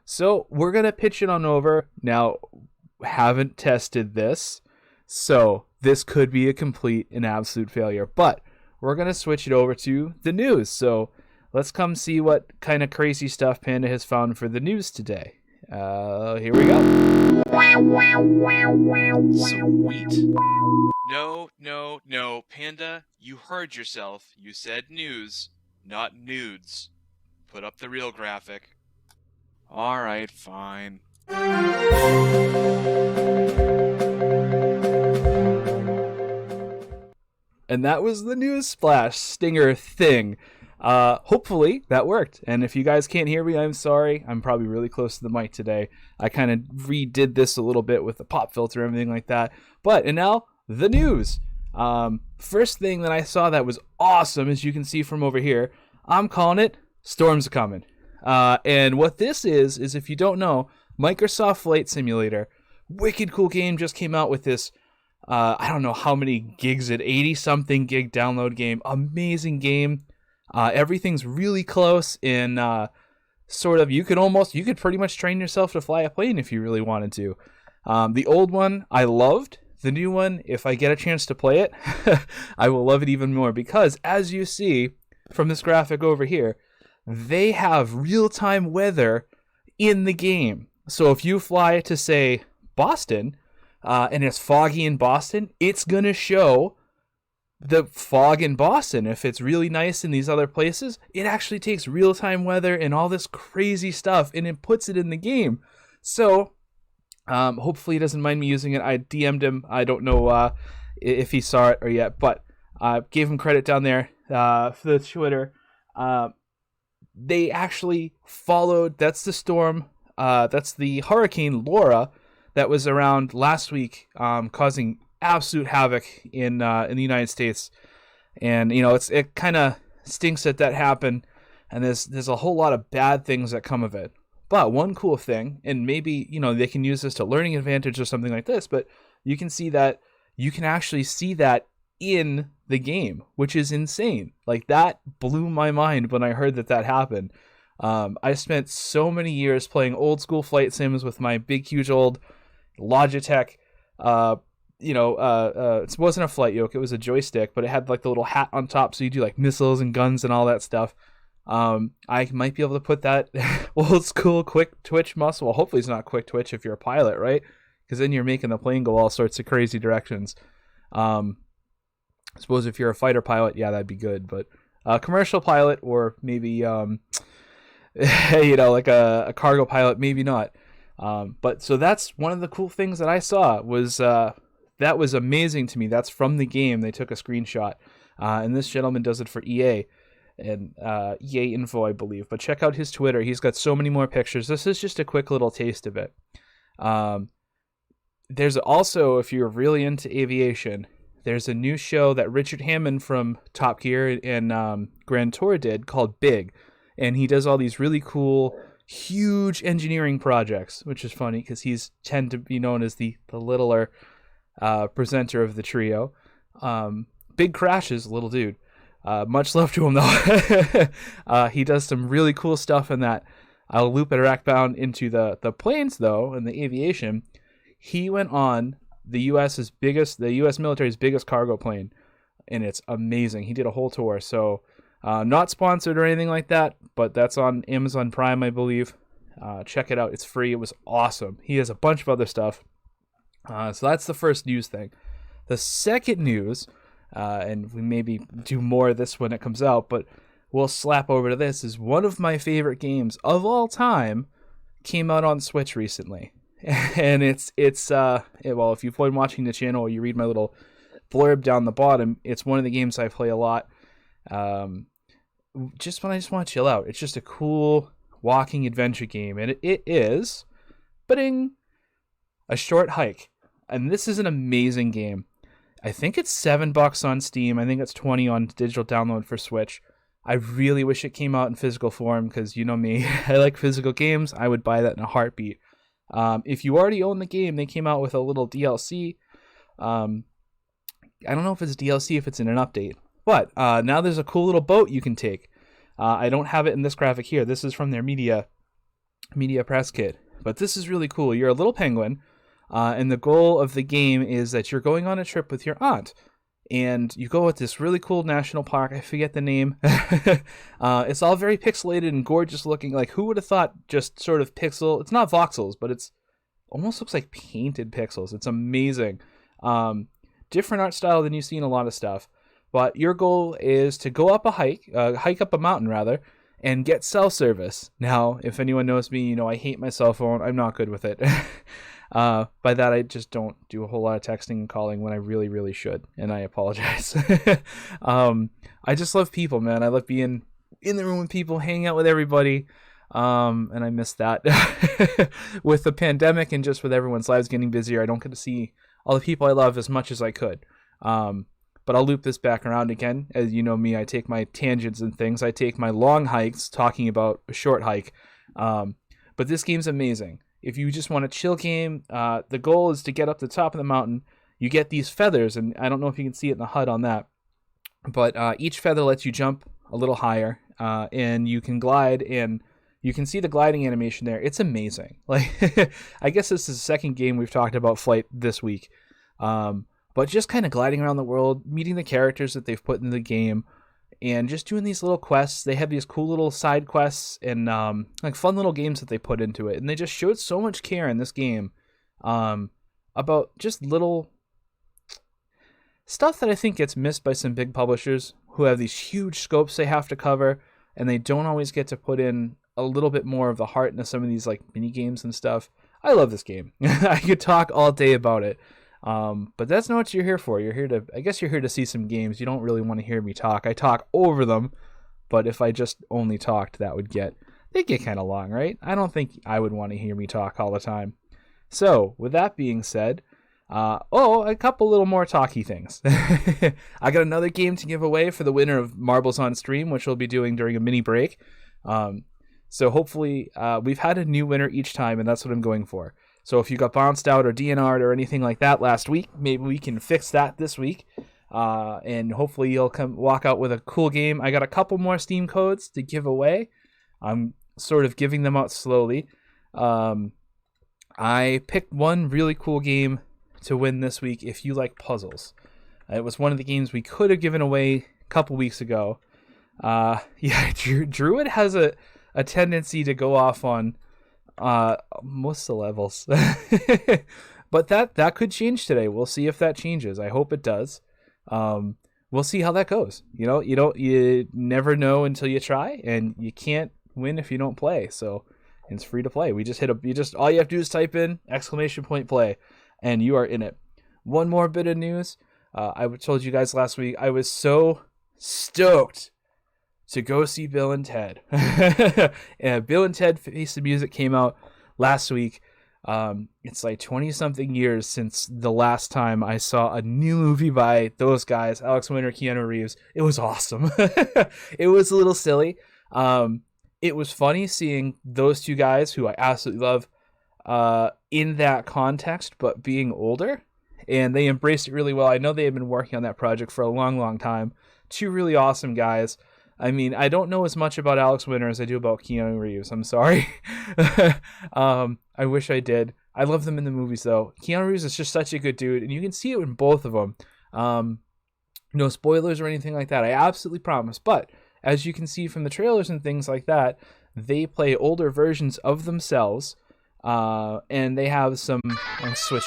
So we're going to pitch it on over. Now, haven't tested this, so this could be a complete and absolute failure. But we're going to switch it over to the news. So let's come see what kind of crazy stuff Panda has found for the news today. Here we go. Sweet. No, Panda, you heard yourself. You said news, not nudes. Put up the real graphic. Alright, fine. And that was the news splash stinger thing. Hopefully that worked. And if you guys can't hear me, I'm sorry. I'm probably really close to the mic today. I kind of redid this a little bit with the pop filter and everything like that. And now, the news. First thing that I saw that was awesome, as you can see from over here, I'm calling it Storms Coming. And what this is if you don't know, Microsoft Flight Simulator, wicked cool game, just came out with this, I don't know how many gigs it, 80-something gig download game. Amazing game. Everything's really close in sort of, you could pretty much train yourself to fly a plane if you really wanted to. The old one I loved. The new one, if I get a chance to play it, I will love it even more because, as you see from this graphic over here, they have real-time weather in the game. So if you fly to, say, Boston, and it's foggy in Boston, it's going to show the fog in Boston. If it's really nice in these other places, it actually takes real-time weather and all this crazy stuff, and it puts it in the game. So hopefully he doesn't mind me using it. I DM'd him. I don't know if he saw it or yet, but gave him credit down there for the Twitter. They actually followed, that's the storm, that's the Hurricane Laura that was around last week, causing absolute havoc in the United States. And, it kind of stinks that happened, and there's a whole lot of bad things that come of it. But one cool thing, and maybe, they can use this to learning advantage or something like this, but you can actually see that in the game, which is insane. Like, that blew my mind when I heard that happened. I spent so many years playing old school flight sims with my big, huge old Logitech. It wasn't a flight yoke, it was a joystick, but it had like the little hat on top, so you do like missiles and guns and all that stuff. I might be able to put that old school quick twitch muscle. Well, hopefully it's not quick twitch if you're a pilot, right? Because then you're making the plane go all sorts of crazy directions. I suppose if you're a fighter pilot, yeah, that'd be good. But a commercial pilot, or maybe like a cargo pilot, maybe not. But so that's one of the cool things that I saw was that was amazing to me. That's from the game. They took a screenshot, and this gentleman does it for EA. And EA Info, I believe. But check out his Twitter. He's got so many more pictures. This is just a quick little taste of it. There's also, if you're really into aviation, there's a new show that Richard Hammond from Top Gear and Grand Tour did called Big. And he does all these really cool, huge engineering projects, which is funny because he's tend to be known as the littler presenter of the trio. Big crashes, little dude. Much love to him, though. He does some really cool stuff in that. I'll loop it backbound into the planes, though, and the aviation. He went on the U.S. military's biggest cargo plane, and it's amazing. He did a whole tour, so not sponsored or anything like that, but that's on Amazon Prime, I believe. Check it out. It's free. It was awesome. He has a bunch of other stuff. So that's the first news thing. The second news... and we maybe do more of this when it comes out, but we'll slap over to this, is one of my favorite games of all time came out on Switch recently. And it's well, if you've been watching the channel or you read my little blurb down the bottom, it's one of the games I play a lot. Just when I just want to chill out. It's just a cool walking adventure game, and it is a short hike. And this is an amazing game. I think it's $7 on Steam. I think it's $20 on digital download for Switch. I really wish it came out in physical form because, you know me, I like physical games. I would buy that in a heartbeat. If you already own the game, they came out with a little DLC. I don't know if it's DLC, if it's in an update. But now there's a cool little boat you can take. I don't have it in this graphic here. This is from their media press kit. But this is really cool. You're a little penguin, and the goal of the game is that you're going on a trip with your aunt. And you go with this really cool national park. I forget the name. It's all very pixelated and gorgeous looking. Like, who would have thought just sort of pixel? It's not voxels, but it's almost looks like painted pixels. It's amazing. Different art style than you see in a lot of stuff. But your goal is to go up a hike up a mountain rather, and get cell service. Now, if anyone knows me, I hate my cell phone. I'm not good with it. By that, I just don't do a whole lot of texting and calling when I really, really should, and I apologize. I just love people, man. I love being in the room with people, hanging out with everybody, and I miss that. With the pandemic and just with everyone's lives getting busier, I don't get to see all the people I love as much as I could. But I'll loop this back around again. As you know me, I take my tangents and things. I take my long hikes talking about a short hike. But this game's amazing. If you just want a chill game, the goal is to get up the top of the mountain. You get these feathers, and I don't know if you can see it in the HUD on that, but each feather lets you jump a little higher, and you can glide, and you can see the gliding animation there. It's amazing. Like, I guess this is the second game we've talked about flight this week, but just kind of gliding around the world, meeting the characters that they've put in the game, and just doing these little quests. They have these cool little side quests and like fun little games that they put into it. And they just showed so much care in this game about just little stuff that I think gets missed by some big publishers who have these huge scopes they have to cover, and they don't always get to put in a little bit more of the heart into some of these like mini games and stuff. I love this game. I could talk all day about it. But that's not what you're here for. You're here to see some games. You don't really want to hear me talk. I talk over them, but if I just only talked, they'd get kind of long, right? I don't think I would want to hear me talk all the time. So, with that being said, a couple little more talky things. I got another game to give away for the winner of Marbles on Stream, which we'll be doing during a mini break. So hopefully, we've had a new winner each time, and that's what I'm going for. So if you got bounced out or DNR'd or anything like that last week, maybe we can fix that this week. And hopefully you'll walk out with a cool game. I got a couple more Steam codes to give away. I'm sort of giving them out slowly. I picked one really cool game to win this week if you like puzzles. It was one of the games we could have given away a couple weeks ago. Druid has a tendency to go off on most of the levels. But that could change today. We'll see if that changes. I hope it does. We'll see how that goes. You never know until you try, and you can't win if you don't play. So it's free to play. All you have to do is type in !play, and you are in it. One more bit of news. I told you guys last week I was so stoked to go see Bill and Ted. And Bill and Ted Face the Music came out last week. It's like 20-something years since the last time I saw a new movie by those guys, Alex Winter, Keanu Reeves. It was awesome. It was a little silly. It was funny seeing those two guys, who I absolutely love, in that context, but being older. And they embraced it really well. I know they had been working on that project for a long, long time. Two really awesome guys. I mean, I don't know as much about Alex Winter as I do about Keanu Reeves. I'm sorry. I wish I did. I love them in the movies, though. Keanu Reeves is just such a good dude, and you can see it in both of them. No spoilers or anything like that. I absolutely promise. But as you can see from the trailers and things like that, they play older versions of themselves, and they have some... I'll switch